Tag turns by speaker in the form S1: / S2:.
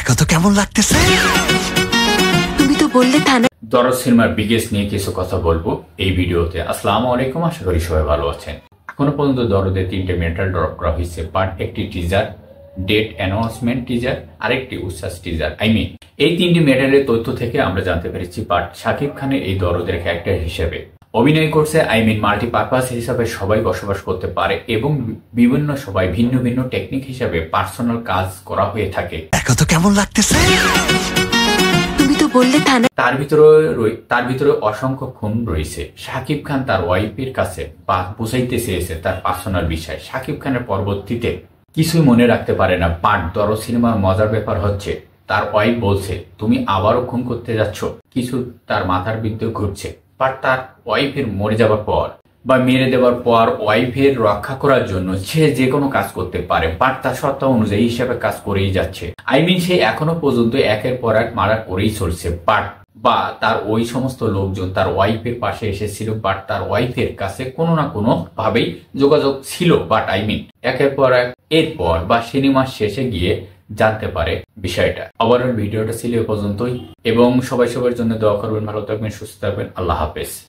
S1: দেখো তো কেমন লাগতেছে।
S2: তুমি তো বললে থানা।
S3: দরদ সিনেমার বিগেস্ট নিয়ে কিছু কথা বলবো এই ভিডিওতে। আসসালামু আলাইকুম, আশা করি সবাই ভালো আছেন। এখনো পর্যন্ত দরদের 3টে মেটাল ড্রপ করা হয়েছে, পার্ট একটি টিজার, ডেট অ্যানাউন্সমেন্ট টিজার, আরেকটি উচ্ছ্বাস টিজার। এই 3টি মেটালের তথ্য থেকে আমরা জানতে পেরেছি পার্ট শাকিব খানের এই দরদের ক্যারেক্টার হিসেবে অভিনয় করছে। মাল্টিপারপাস হিসাবে সবাই বসবাস করতে পারে এবং বিভিন্ন সবাই ভিন্ন ভিন্ন টেকনিক হিসাবে পার্সোনাল কাজ করা হয়ে থাকে।
S1: দেখো তো কেমন লাগতেছে।
S2: তুমি তো বললে থানা।
S3: তার ভিতরে অসংখ্য খুন রয়েছে। শাকিব খান তার ওয়াইফের কাছে বুঝাইতে চেয়েছে তার পার্সোনাল বিষয়। শাকিব খানের পরবর্তীতে কিছুই মনে রাখতে পারে না। পার্ট দরদ সিনেমার মজার ব্যাপার হচ্ছে তার ওয়াইফ বলছে তুমি আবারও খুন করতে যাচ্ছ, কিছু তার মাথার বিরুদ্ধে ঘুরছে। বাট তার ওয়াইফের মরে যাওয়ার পর বা মেরে দেওয়ার পর ওয়াইফের রক্ষা করার জন্য সে যে কোনো কাজ করতে পারে, বাট তার সত্তা অনুযায়ী হিসাবে কাজ করেই যাচ্ছে। সে এখনো পর্যন্ত একের পর এক মারা করেই চলছে। বাট বা তার ওই সমস্ত লোকজন তার ওয়াইফের পাশে এসেছিল, বাট তার ওয়াইফের কাছে কোনো না কোনো ভাবেই যোগাযোগ ছিল। বাট একের পর এক এরপর বা সিনেমার শেষে গিয়ে জানতে পারে বিষয়টা। ওভারঅল ভিডিওটা ছিল এ পর্যন্তই এবং সবাই সবার জন্য দোয়া করবেন, ভালো থাকবেন, সুস্থ থাকবেন। আল্লাহ হাফেজ।